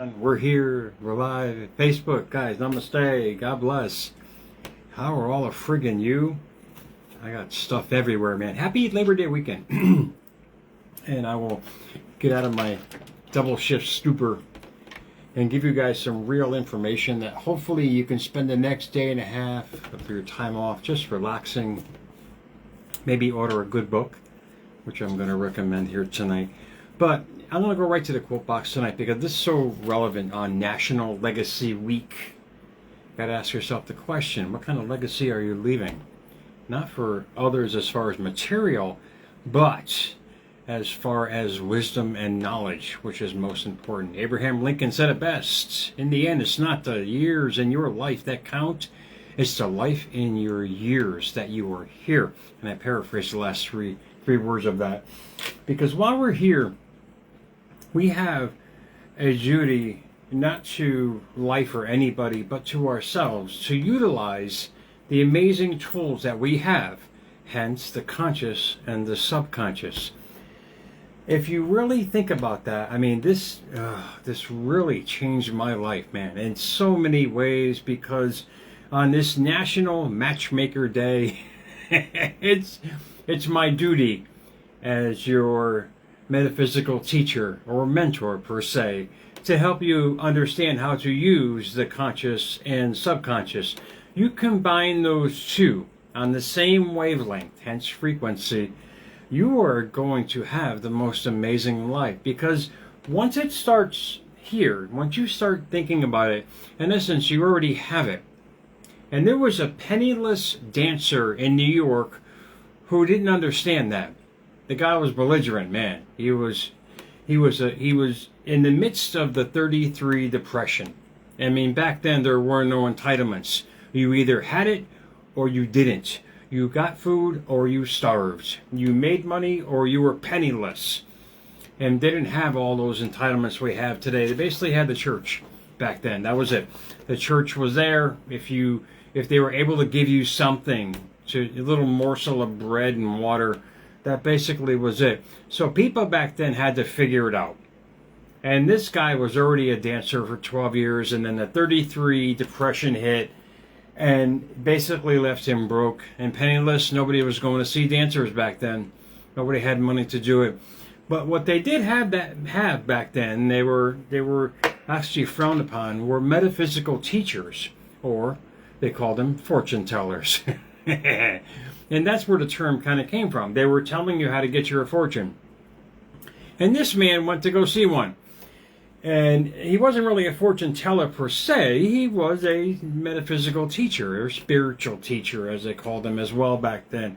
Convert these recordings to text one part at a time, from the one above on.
We're here, we're live at Facebook, guys. Namaste, God bless. How are all of friggin' you? I got stuff everywhere, man. Happy Labor Day weekend. And I will get out of my double shift stupor and give you guys some real information that hopefully you can spend the next day and a half of your time off just relaxing. Maybe order a good book, which I'm going to recommend here tonight. But I'm going to go right to the quote box tonight because this is so relevant on National Legacy Week. Got to ask yourself the question, what kind of legacy are you leaving? Not for others as far as material, but as far as wisdom and knowledge, which is most important. Abraham Lincoln said it best. In the end, it's not the years in your life that count. It's the life in your years that you are here. And I paraphrased the last three words of that. Because while we're here, we have a duty not to life or anybody, but to ourselves, to utilize the amazing tools that we have, hence the conscious and the subconscious. If you really think about that, I mean, this really changed my life, man, in so many ways, because on this National Matchmaker Day, it's my duty as your metaphysical teacher or mentor per se to help you understand how to use the conscious and subconscious. You combine those two on the same wavelength, hence frequency, you are going to have the most amazing life, because once it starts here, once you start thinking about it, in essence you already have it. And there was a penniless dancer in New York who didn't understand that. The guy was belligerent, man. He was in the midst of the 33 depression. I mean, back then there were no entitlements. You either had it or you didn't. You got food or you starved. You made money or you were penniless. And they didn't have all those entitlements we have today. They basically had the church back then. That was it. The church was there. If they were able to give you something, a little morsel of bread and water, that basically was it. So people back then had to figure it out. And this guy was already a dancer for 12 years, and then the 33 depression hit and basically left him broke and penniless. Nobody was going to see dancers back then. Nobody had money to do it. But what they did have back then, they were actually frowned upon, were metaphysical teachers, or they called them fortune tellers. And that's where the term kind of came from. They were telling you how to get your fortune. And this man went to go see one. And he wasn't really a fortune teller per se. He was a metaphysical teacher, or spiritual teacher, as they called them as well back then.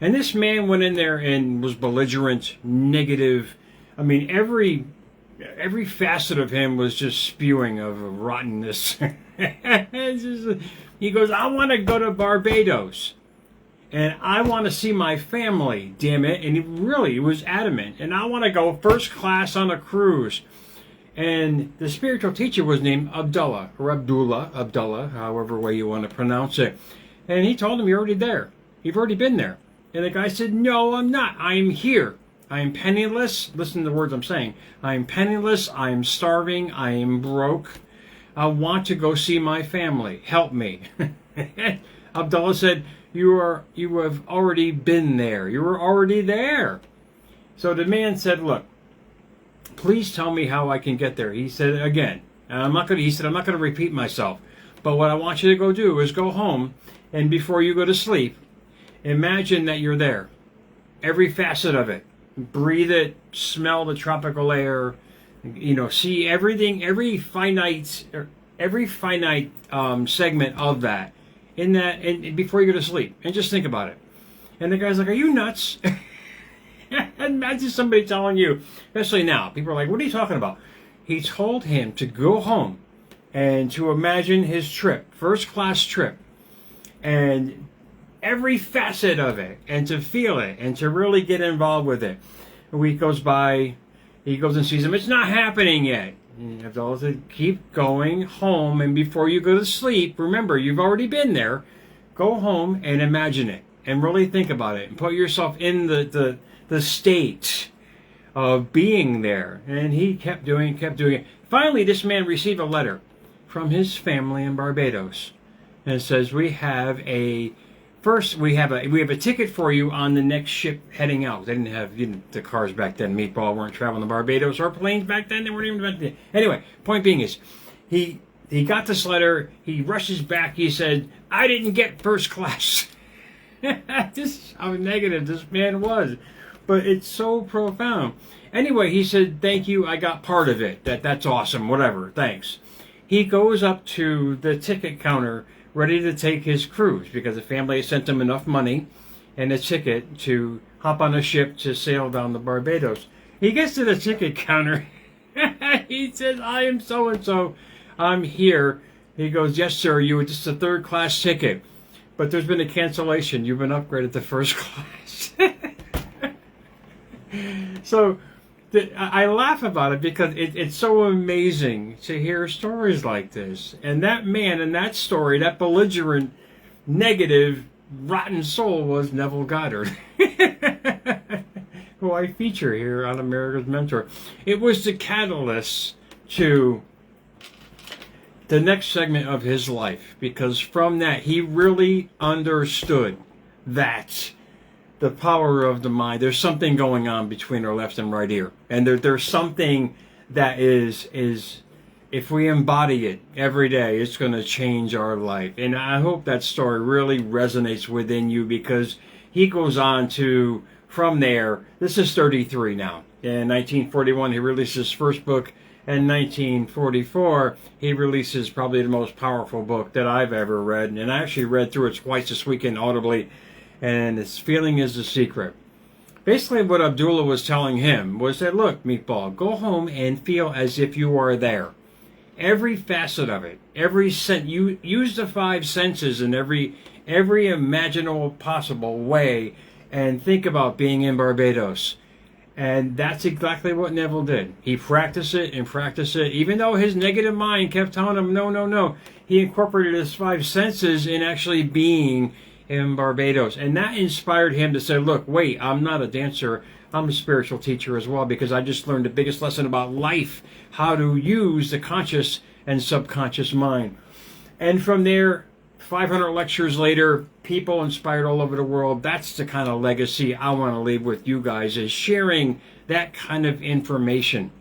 And this man went in there and was belligerent, negative. I mean, every facet of him was just spewing of rottenness. He goes, I want to go to Barbados. And I want to see my family, damn it. And he was adamant. And I want to go first class on a cruise. And the spiritual teacher was named Abdullah, or Abdullah, however way you want to pronounce it. And he told him, you're already there. You've already been there. And the guy said, no, I'm not. I'm here. I am penniless. Listen to the words I'm saying. I am penniless. I am starving. I am broke. I want to go see my family. Help me. Abdullah said, you have already been there. You were already there. So the man said, look, please tell me how I can get there. He said again, and I'm not going to repeat myself, but what I want you to go do is go home, and before you go to sleep, imagine that you're there. Every facet of it. Breathe it, smell the tropical air, see everything, every finite segment of that. And before you go to sleep, and just think about it. And the guy's like, are you nuts? Imagine somebody telling you, especially now, people are like, what are you talking about? He told him to go home and to imagine his trip, first class trip, and every facet of it, and to feel it, and to really get involved with it. A week goes by, he goes and sees him, it's not happening yet. You have to keep going home, and before you go to sleep, remember, you've already been there. Go home and imagine it, and really think about it, and put yourself in the state of being there. And he kept doing it. Finally, this man received a letter from his family in Barbados, and it says, we have a ticket for you on the next ship heading out. They didn't have the cars back then. Meatball weren't traveling to Barbados, or planes back then. They weren't even invented. Anyway, point being is, he got this letter. He rushes back. He said, I didn't get first class. This is how negative this man was. But it's so profound. Anyway, he said, thank you. I got part of it. That's awesome. Whatever. Thanks. He goes up to the ticket counter, ready to take his cruise, because the family sent him enough money and a ticket to hop on a ship to sail down to Barbados. He gets to the ticket counter. He says, I am so-and-so. I'm here. He goes, yes, sir. You were just a third-class ticket, but there's been a cancellation. You've been upgraded to first class. So I laugh about it because it's so amazing to hear stories like this. And that man in that story, that belligerent, negative, rotten soul, was Neville Goddard, who I feature here on America's Mentor. It was the catalyst to the next segment of his life, because from that he really understood that the power of the mind. There's something going on between our left and right ear, and there's something that is if we embody it every day, it's going to change our life. And I hope that story really resonates within you, because he goes on to, from there, this is 33 now. In 1941, he released his first book. In 1944, he releases probably the most powerful book that I've ever read, and I actually read through it twice this weekend audibly. And it's Feeling is the Secret. Basically, what Abdullah was telling him was that, look, Meatball, go home and feel as if you are there. Every facet of it, every you use the five senses in every imaginable possible way, and think about being in Barbados. And that's exactly what Neville did. He practiced it and practiced it, even though his negative mind kept telling him, no, no, no. He incorporated his five senses in actually being in Barbados, and that inspired him to say, look, wait, I'm not a dancer, I'm a spiritual teacher as well, because I just learned the biggest lesson about life, how to use the conscious and subconscious mind. And from there, 500 lectures later, people inspired all over the world. That's the kind of legacy I want to leave with you guys, is sharing that kind of information.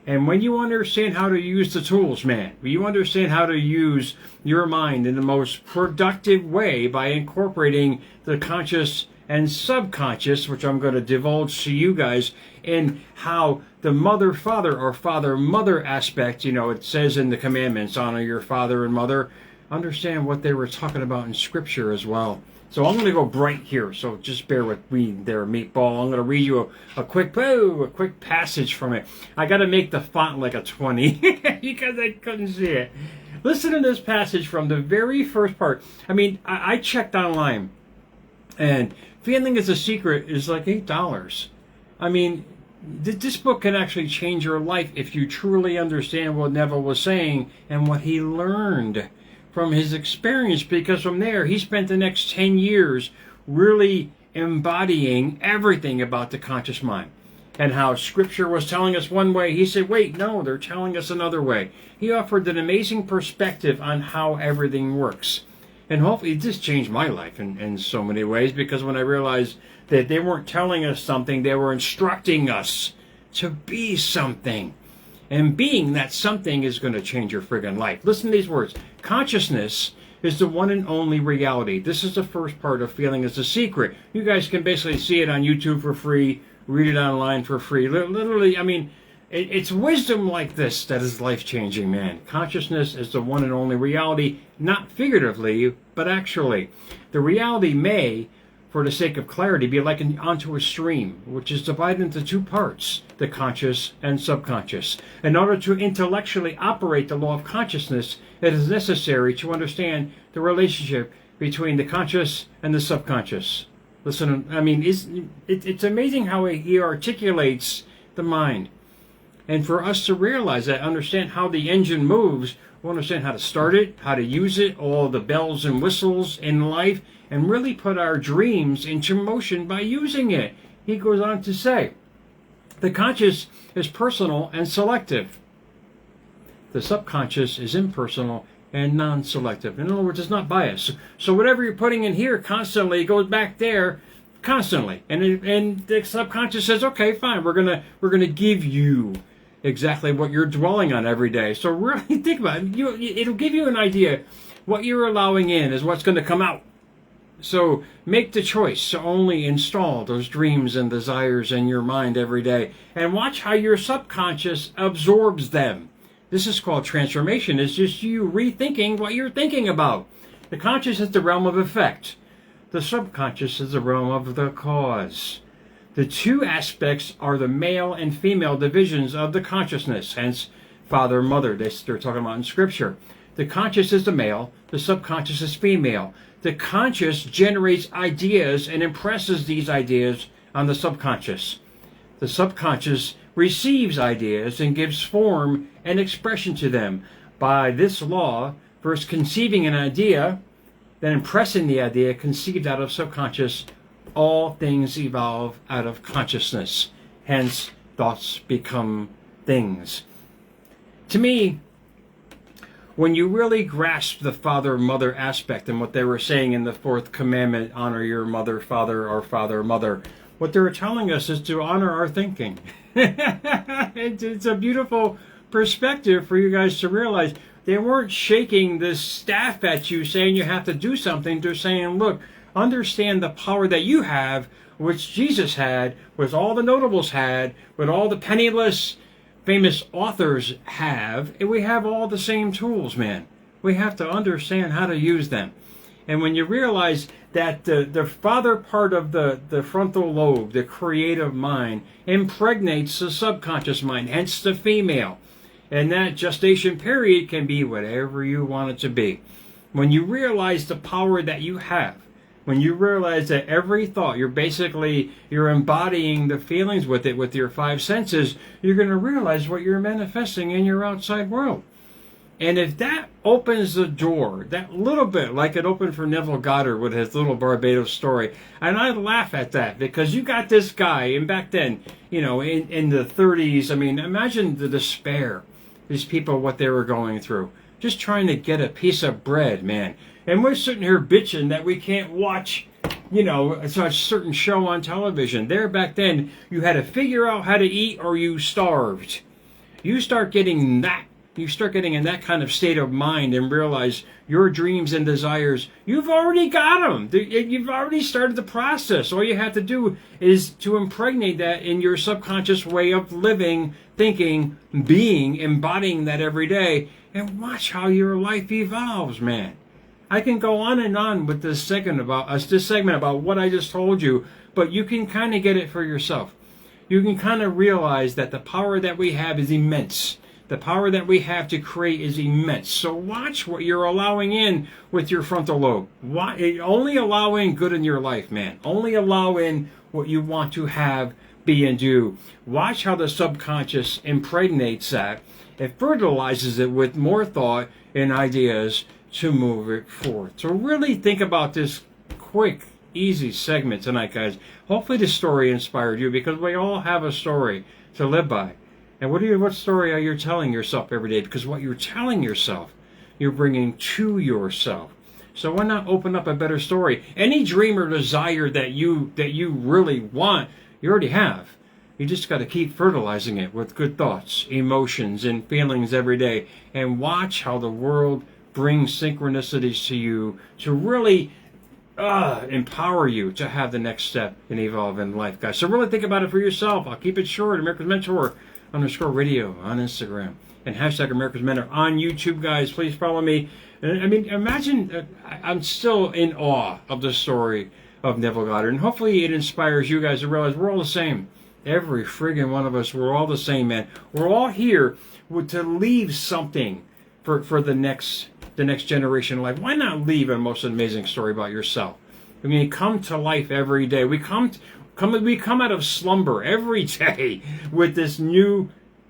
And when you understand how to use the tools, man, when you understand how to use your mind in the most productive way by incorporating the conscious and subconscious, which I'm going to divulge to you guys, in how the mother-father or father-mother aspect, it says in the commandments, honor your father and mother, understand what they were talking about in Scripture as well. So I'm going to go bright here, so just bear with me there, Meatball. I'm going to read you a quick passage from it. I got to make the font like a 20 because I couldn't see it. Listen to this passage from the very first part. I mean, I checked online, and Feeling is a Secret is like $8. I mean, this book can actually change your life if you truly understand what Neville was saying and what he learned from his experience, because from there he spent the next 10 years really embodying everything about the conscious mind, and how Scripture was telling us one way. He said, wait, no, they're telling us another way. He offered an amazing perspective on how everything works. And hopefully this changed my life in so many ways, because when I realized that they weren't telling us something, they were instructing us to be something. And being that something is going to change your friggin' life. Listen to these words. Consciousness is the one and only reality. This is the first part of Feeling is the Secret. You guys can basically see it on YouTube for free, read it online for free. Literally, I mean, it's wisdom like this that is life-changing, man. Consciousness is the one and only reality, not figuratively, but actually. The reality may, for the sake of clarity, be likened onto a stream, which is divided into two parts, the conscious and subconscious. In order to intellectually operate the law of consciousness, it is necessary to understand the relationship between the conscious and the subconscious. Listen, I mean, it's amazing how he articulates the mind. And for us to realize that, understand how the engine moves, we'll understand how to start it, how to use it, all the bells and whistles in life, and really put our dreams into motion by using it. He goes on to say, the conscious is personal and selective. The subconscious is impersonal and non-selective. In other words, it's not biased. So whatever you're putting in here constantly goes back there constantly, and the subconscious says, okay, fine, we're gonna give you exactly what you're dwelling on every day. So really think about it. It'll give you an idea. What you're allowing in is what's going to come out. So make the choice to only install those dreams and desires in your mind every day, and watch how your subconscious absorbs them. This is called transformation. It's just you rethinking what you're thinking about. The conscious is the realm of effect. The subconscious is the realm of the cause. The two aspects are the male and female divisions of the consciousness, hence father, mother, they're talking about in Scripture. The conscious is the male, the subconscious is female. The conscious generates ideas and impresses these ideas on the subconscious. The subconscious receives ideas and gives form and expression to them. By this law, first conceiving an idea, then impressing the idea conceived out of subconscious, all things evolve out of consciousness. Hence, thoughts become things. To me, when you really grasp the father-mother aspect and what they were saying in the fourth commandment, honor your mother, father, or father, mother, what they were telling us is to honor our thinking. It's a beautiful perspective for you guys to realize. They weren't shaking this staff at you saying you have to do something. They're saying, look, understand the power that you have, which Jesus had, which all the notables had, what all the penniless famous authors have, and we have all the same tools, man. We have to understand how to use them. And when you realize that the father part of the frontal lobe, the creative mind, impregnates the subconscious mind, hence the female. And that gestation period can be whatever you want it to be. When you realize the power that you have, when you realize that every thought, you're embodying the feelings with it, with your five senses, you're going to realize what you're manifesting in your outside world. And if that opens the door, that little bit, like it opened for Neville Goddard with his little Barbados story, and I laugh at that because you got this guy, and back then, in the 30s, I mean, imagine the despair, these people, what they were going through, just trying to get a piece of bread, man. And we're sitting here bitching that we can't watch, a certain show on television. There back then, you had to figure out how to eat or you starved. You start getting in that kind of state of mind and realize your dreams and desires, you've already got them. You've already started the process. All you have to do is to impregnate that in your subconscious way of living, thinking, being, embodying that every day, and watch how your life evolves, man. I can go on and on with this segment about what I just told you, but you can kind of get it for yourself. You can kind of realize that the power that we have is immense. The power that we have to create is immense. So watch what you're allowing in with your frontal lobe. Only allow in good in your life, man. Only allow in what you want to have, be, and do. Watch how the subconscious impregnates that. It fertilizes it with more thought and ideas to move it forward. So really think about this quick, easy segment tonight, guys. Hopefully this story inspired you, because we all have a story to live by. And what story are you telling yourself every day? Because what you're telling yourself, you're bringing to yourself. So why not open up a better story? Any dream or desire that you really want, you already have. You just got to keep fertilizing it with good thoughts, emotions, and feelings every day. And watch how the world brings synchronicities to you to really empower you to have the next step and evolve in life, guys. So really think about it for yourself. I'll keep it short. America's Mentor _radio on Instagram, and hashtag America's Mentor on YouTube, guys. Please follow me. I mean, imagine, I'm still in awe of the story of Neville Goddard, and hopefully it inspires you guys to realize we're all the same. Every friggin' one of us, we're all the same, man. We're all here to leave something for the next generation of life. Why not leave a most amazing story about yourself? I mean, come to life every day. We come out of slumber every day with this new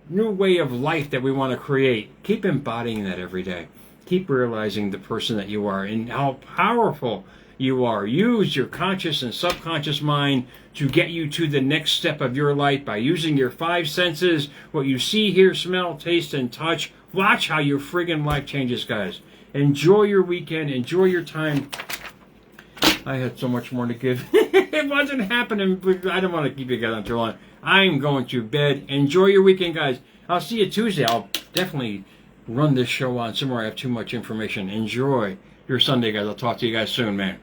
way of life that we want to create. Keep embodying that every day. Keep realizing the person that you are and how powerful you are. Use your conscious and subconscious mind to get you to the next step of your life by using your five senses, what you see, hear, smell, taste, and touch. Watch how your friggin' life changes, guys. Enjoy your weekend. Enjoy your time. I had so much more to give. It wasn't happening. I don't want to keep you guys on too long. I'm going to bed. Enjoy your weekend, guys. I'll see you Tuesday. I'll definitely run this show on somewhere I have too much information. Enjoy your Sunday, guys. I'll talk to you guys soon, man.